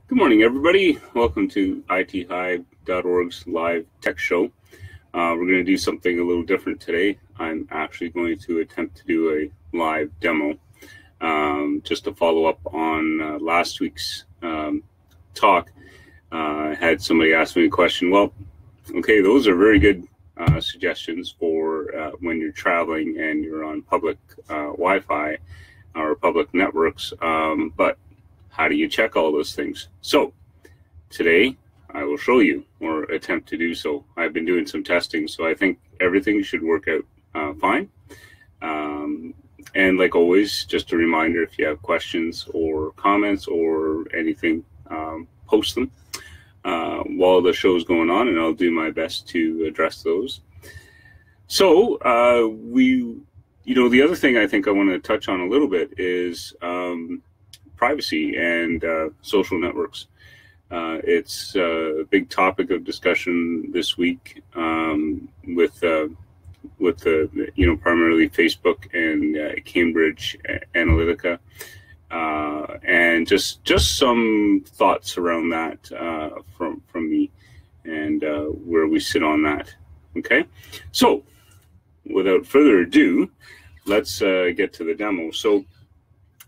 Good morning, everybody. Welcome to ITHive.org's live tech show. We're going to do something a little different today. I'm actually going to attempt to do a live demo just to follow up on last week's talk. I had somebody ask me a question. Well, okay, those are very good suggestions for when you're traveling and you're on public Wi-Fi or public networks, but how do you check all those things? So today I will show you, or attempt to do so. I've been doing some testing, so I think everything should work out fine. And like always, just a reminder, if you have questions or comments or anything, post them while the show is going on, and I'll do my best to address those. So the other thing I think I want to touch on a little bit is privacy and social networks. It's a big topic of discussion this week with primarily Facebook and Cambridge Analytica, and just some thoughts around that from me and where we sit on that. Okay, so without further ado, let's get to the demo. So.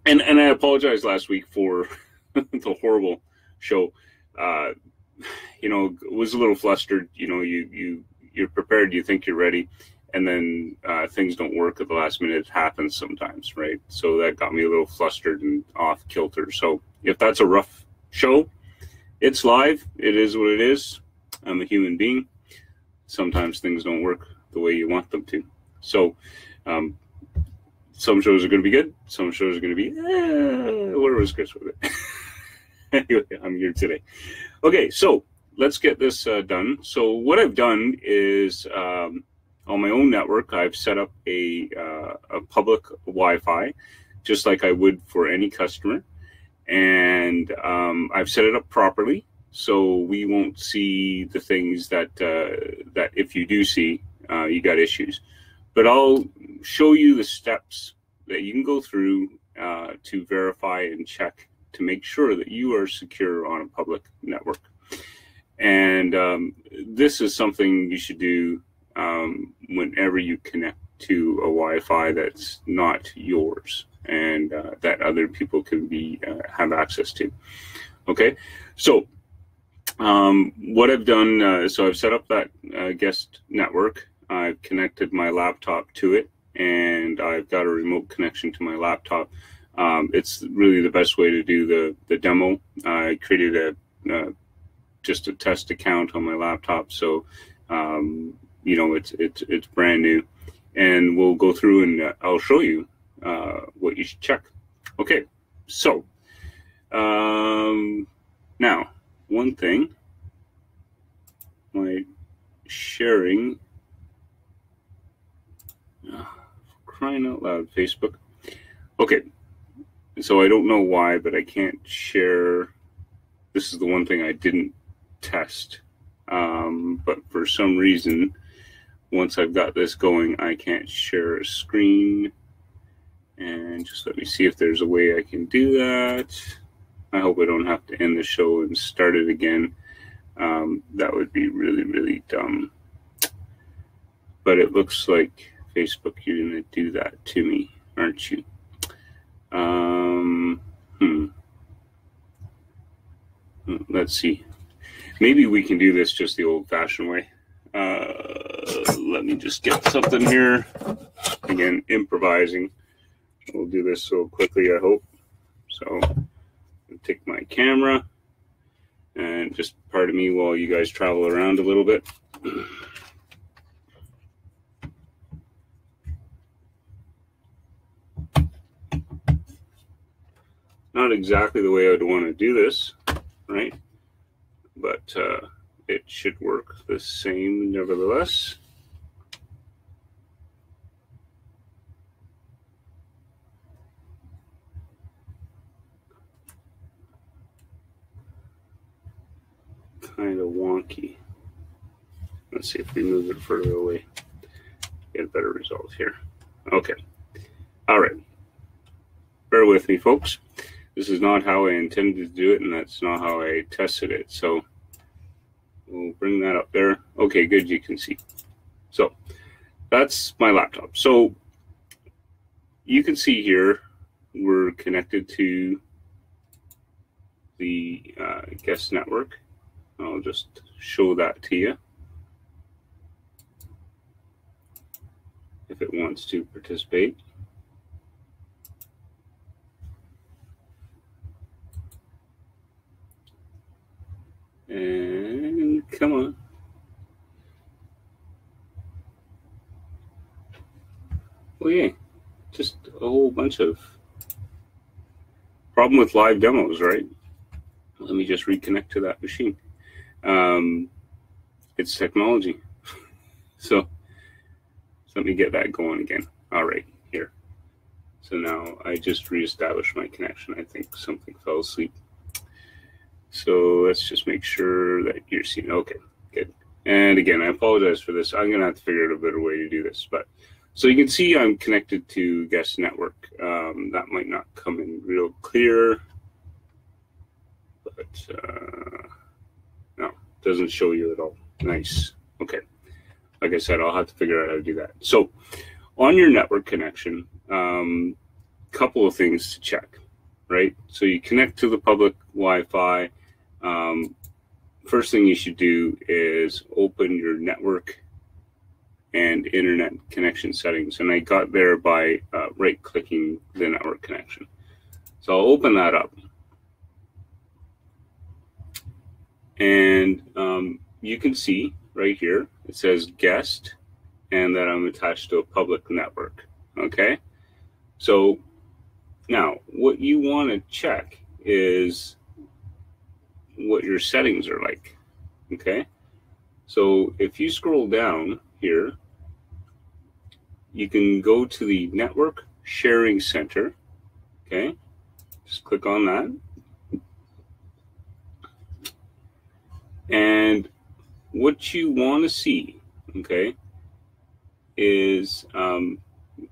And I apologize last week for the horrible show. Was a little flustered. You're prepared, you think you're ready, and then things don't work at the last minute. It happens sometimes, right? So that got me a little flustered and off kilter. So if that's a rough show, it's live. It is what it is. I'm a human being. Sometimes things don't work the way you want them to. So some shows are going to be good. Some shows are going to be, whatever is Chris with it. Anyway, I'm here today. Okay, so let's get this done. So what I've done is on my own network, I've set up a public Wi-Fi, just like I would for any customer. And I've set it up properly, so we won't see the things that if you do see, you got issues. But I'll show you the steps that you can go through to verify and check to make sure that you are secure on a public network. And this is something you should do whenever you connect to a Wi-Fi that's not yours and that other people can have access to. Okay, so what I've done, so I've set up that guest network. I've connected my laptop to it, and I've got a remote connection to my laptop. It's really the best way to do the demo. I created just a test account on my laptop, so it's brand new, and we'll go through and I'll show you what you should check. Okay, so now one thing, my sharing. Crying out loud, Facebook. Okay, so I don't know why, but I can't share. This is the one thing I didn't test. But for some reason, once I've got this going, I can't share a screen. And just let me see if there's a way I can do that. I hope I don't have to end the show and start it again. That would be really, really dumb. But it looks like Facebook, you're going to do that to me, aren't you? Let's see. Maybe we can do this just the old-fashioned way. Let me just get something here. Again, improvising. We'll do this so quickly, I hope. So I'll take my camera and just pardon me while you guys travel around a little bit. Not exactly the way I would want to do this, right? But it should work the same nevertheless. Kind of wonky. Let's see if we move it further away. Get a better result here. Okay. All right. Bear with me, folks. this is not how I intended to do it, and that's not how I tested it. So we'll bring that up there. Okay, good, you can see. So that's my laptop. So you can see here we're connected to the guest network. I'll just show that to you if it wants to participate. And come on. Oh yeah, just a whole bunch of problem with live demos, right? Let me just reconnect to that machine. It's technology. So let me get that going again. All right, here. So now I just reestablished my connection. I think something fell asleep. So let's just make sure that you're seeing. Okay, good. And again, I apologize for this. I'm going to have to figure out a better way to do this. But so you can see I'm connected to guest network. That might not come in real clear, but no, it doesn't show you at all. Nice. Okay. Like I said, I'll have to figure out how to do that. So on your network connection, couple of things to check, right? So you connect to the public Wi-Fi. First thing you should do is open your network and internet connection settings. And I got there by right-clicking the network connection. So I'll open that up. And you can see right here, it says guest, and that I'm attached to a public network, okay? So now what you want to check is what your settings are like, okay? So if you scroll down here, you can go to the Network Sharing Center, okay? Just click on that. And what you want to see, okay, is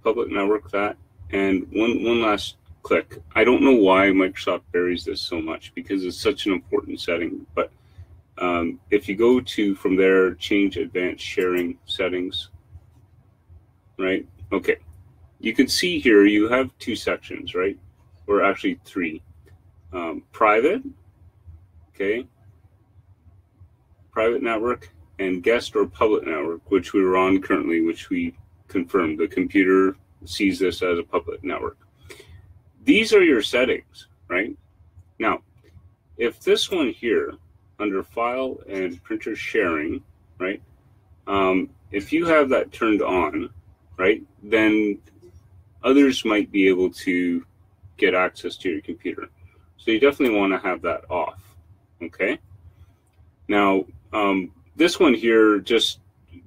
public network that, and one last click. I don't know why Microsoft buries this so much because it's such an important setting, but if you go to, from there, change advanced sharing settings, right? Okay, you can see here you have two sections, right? Or actually three. Private, okay, private network, and guest or public network, which we were on currently, which we confirmed. The computer sees this as a public network. These are your settings, right? Now, if this one here, under file and printer sharing, right? If you have that turned on, right, then others might be able to get access to your computer. So you definitely want to have that off, okay? Now, this one here just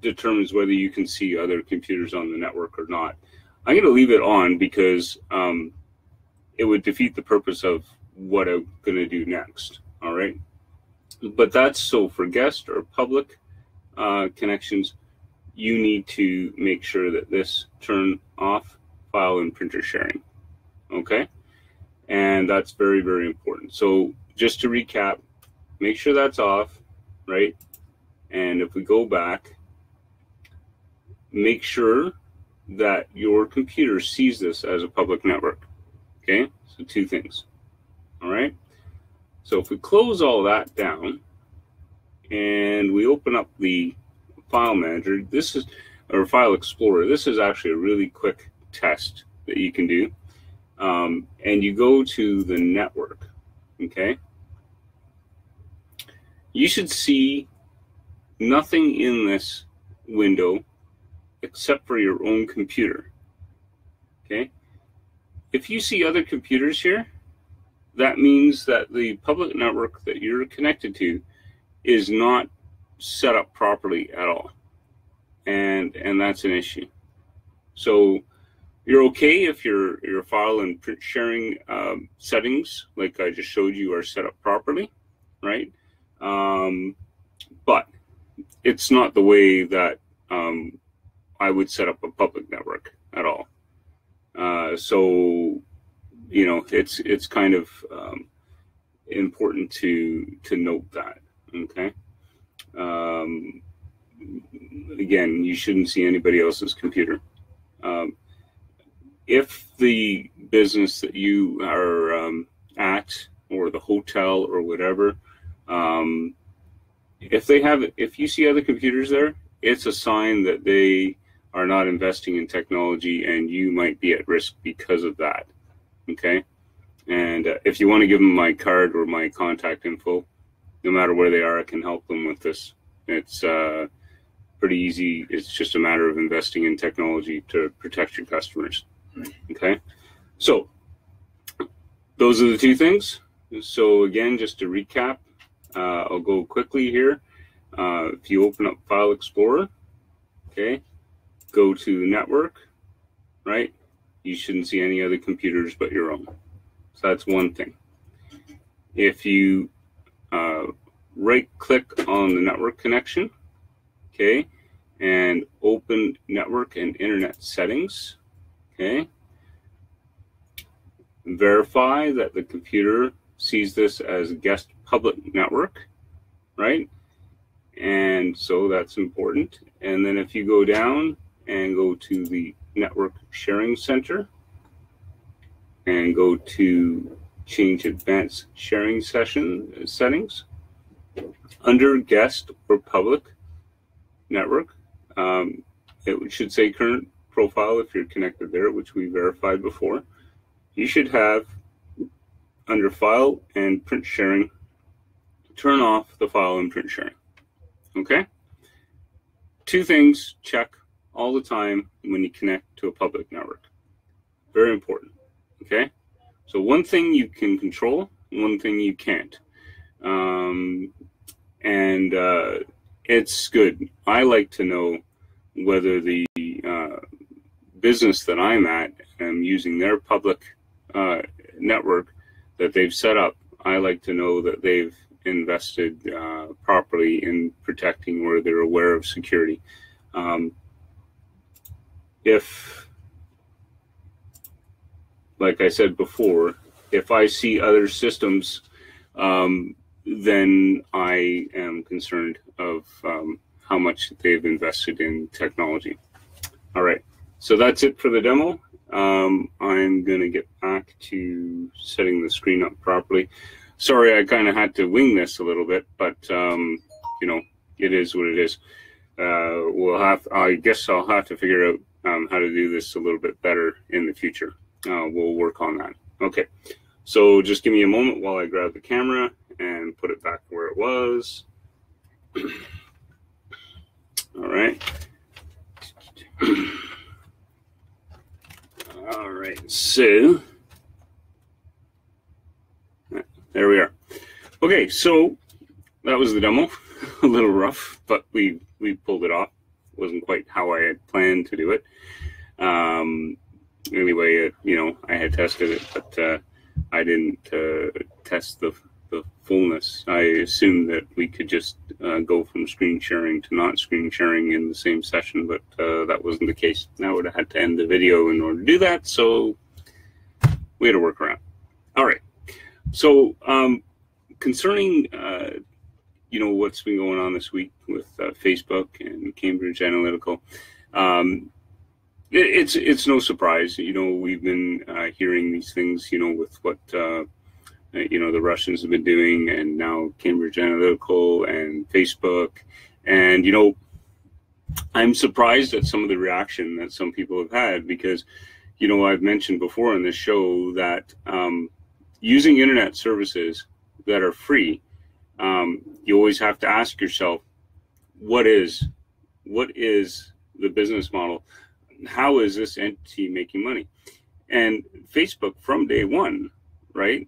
determines whether you can see other computers on the network or not. I'm going to leave it on because it would defeat the purpose of what I'm going to do next, all right? But that's so for guest or public connections, you need to make sure that this turn off file and printer sharing, okay? And that's very, very important. So just to recap, make sure that's off, right? And if we go back, make sure that your computer sees this as a public network, okay? So two things, all right? So if we close all that down and we open up the file manager, this is, or file explorer, this is actually a really quick test that you can do. And you go to the network, okay? You should see nothing in this window except for your own computer, okay? If you see other computers here, that means that the public network that you're connected to is not set up properly at all, and that's an issue. So you're okay if your file and print sharing settings, like I just showed you, are set up properly, right? But it's not the way that I would set up a public network at all. So you know, it's kind of important to note that. Okay. Again, you shouldn't see anybody else's computer. If the business that you are at, or the hotel or whatever, if you see other computers there, it's a sign that they are not investing in technology, and you might be at risk because of that. Okay. And if you want to give them my card or my contact info, no matter where they are, I can help them with this. It's pretty easy. It's just a matter of investing in technology to protect your customers. Okay. So those are the two things. So again, just to recap, I'll go quickly here. If you open up File Explorer, okay, go to Network, right? You shouldn't see any other computers but your own. So that's one thing. If you right-click on the network connection, okay, and open Network and Internet Settings, okay, verify that the computer sees this as guest public network, right? And so that's important. And then if you go down and go to the Network Sharing Center and go to Change Advanced Sharing Settings, under Guest or Public Network, it should say Current Profile if you're connected there, which we verified before. You should have, under File and Print Sharing, turn off the file and print sharing. Okay? Two things check all the time when you connect to a public network. Very important. Okay? So one thing you can control, one thing you can't. It's good. I like to know whether the business that I'm at, and using their public network that they've set up, I like to know that they've invested properly in protecting, where they're aware of security. If, like I said before, if I see other systems, then I am concerned of how much they've invested in technology. All right, so that's it for the demo. I'm going to get back to setting the screen up properly. Sorry, I kind of had to wing this a little bit, but you know, it is what it is. I guess I'll have to figure out how to do this a little bit better in the future. We'll work on that. Okay, so just give me a moment while I grab the camera and put it back where it was. All right. All right, so there we are. Okay, so that was the demo. A little rough, but we pulled it off. Wasn't quite how I had planned to do it. Anyway, you know, I had tested it, but I didn't test the fullness. I assumed that we could just go from screen sharing to not screen sharing in the same session, but that wasn't the case. I would have had to end the video in order to do that, so we had to work around. All right. So concerning you know, what's been going on this week with Facebook and Cambridge Analytica, it's no surprise. You know, we've been hearing these things, you know, with what you know, the Russians have been doing, and now Cambridge Analytica and Facebook. And, you know, I'm surprised at some of the reaction that some people have had, because, you know, I've mentioned before in this show that using internet services that are free, you always have to ask yourself, what is the business model? How is this entity making money? And Facebook, from day one, right,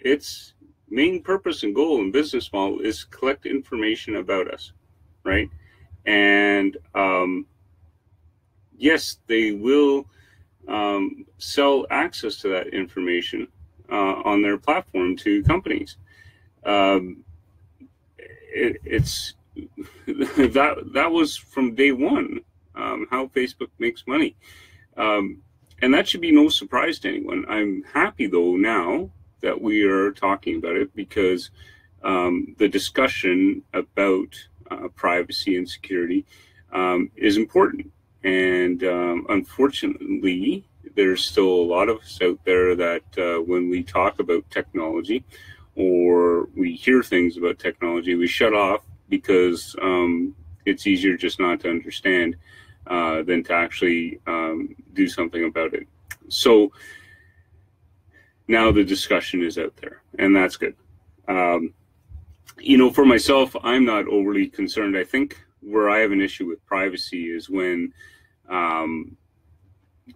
its main purpose and goal and business model is collect information about us, right? And yes, they will sell access to that information on their platform to companies. It's that was from day one how Facebook makes money. And that should be no surprise to anyone. I'm happy, though, now that we are talking about it, because the discussion about privacy and security is important. And unfortunately, there's still a lot of us out there that when we talk about technology or we hear things about technology, we shut off because it's easier just not to understand than to actually do something about it. So now the discussion is out there, and that's good. You know, for myself, I'm not overly concerned. I think where I have an issue with privacy is when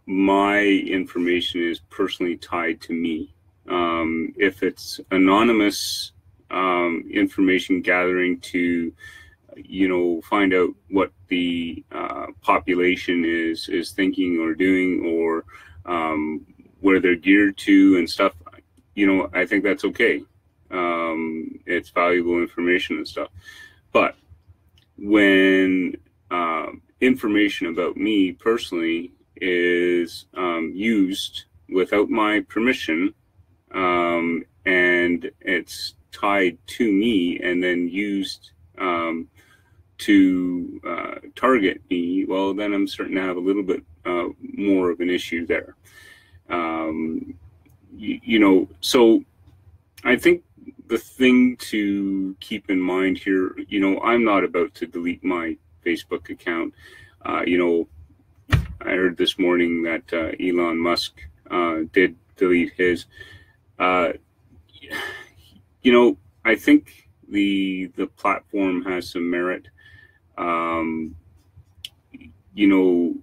my information is personally tied to me. If it's anonymous information gathering to, you know, find out what the population is thinking or doing, or where they're geared to and stuff, you know, I think that's okay. It's valuable information and stuff. But when information about me personally is used without my permission, and it's tied to me and then used to target me, well, then I'm starting to have a little bit more of an issue there. You know, so I think the thing to keep in mind here, you know, I'm not about to delete my Facebook account. You know, I heard this morning that Elon Musk did delete his. You know, I think the platform has some merit. You know,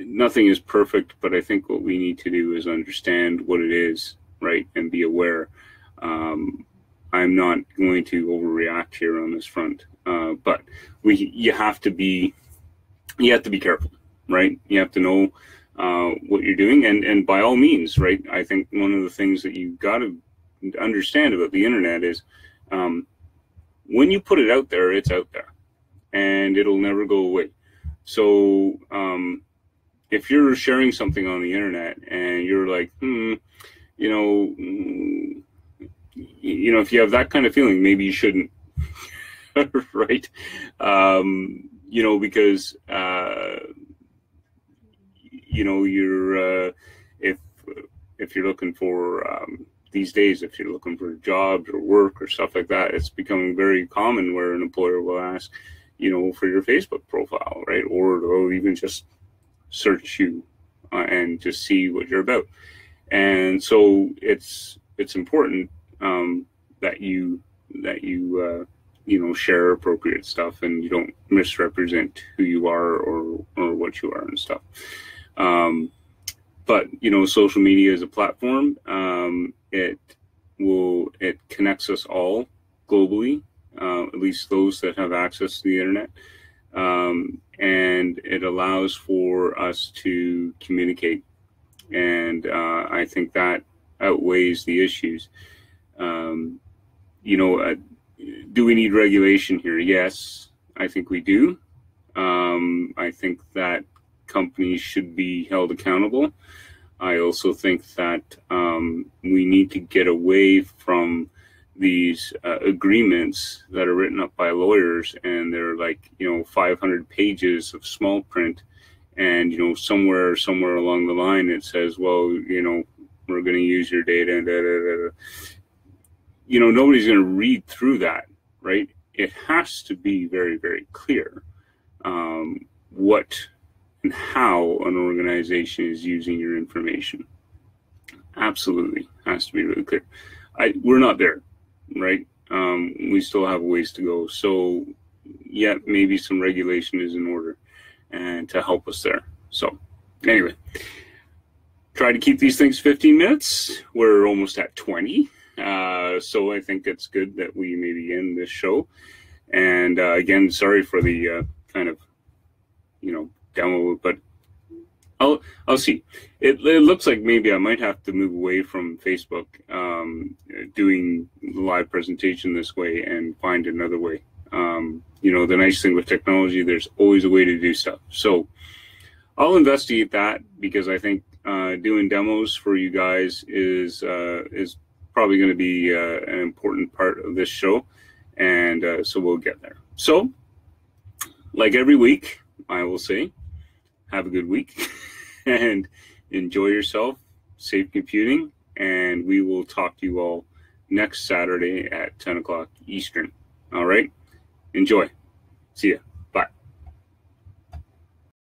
nothing is perfect, but I think what we need to do is understand what it is, right, and be aware. I'm not going to overreact here on this front, but you have to be careful, right? You have to know what you're doing, and by all means, right? I think one of the things that you've got to understand about the internet is when you put it out there, it's out there, and it'll never go away. So if you're sharing something on the internet and you're like, you know, if you have that kind of feeling, maybe you shouldn't, right? You know, because you know, you're if you're looking for these days, if you're looking for jobs or work or stuff like that, it's becoming very common where an employer will ask, you know, for your Facebook profile, right? Or even just search you and just see what you're about. And so it's important that you you know, share appropriate stuff and you don't misrepresent who you are or what you are and stuff. But you know, social media is a platform. It connects us all globally, at least those that have access to the internet, and it allows for us to communicate. And I think that outweighs the issues. You know, do we need regulation here? Yes, I think we do. I think that companies should be held accountable. I also think that we need to get away from these agreements that are written up by lawyers, and they're like, you know, 500 pages of small print, and you know, somewhere along the line it says, well, you know, we're going to use your data, and you know, nobody's going to read through that, right? It has to be very, very clear what and how an organization is using your information. Absolutely has to be really clear. We're not there, right? We still have a ways to go. So yeah, maybe some regulation is in order and to help us there. So anyway, try to keep these things 15 minutes. We're almost at 20. So I think it's good that we maybe end this show. And again, sorry for the kind of, you know, demo, but I'll see. It looks like maybe I might have to move away from Facebook, doing the live presentation this way, and find another way. You know, the nice thing with technology, there's always a way to do stuff. So I'll investigate that, because I think doing demos for you guys is probably going to be an important part of this show, and so we'll get there. So, like every week, I will say, have a good week and enjoy yourself. Safe computing, and we will talk to you all next Saturday at 10 o'clock Eastern. All right? Enjoy. See ya.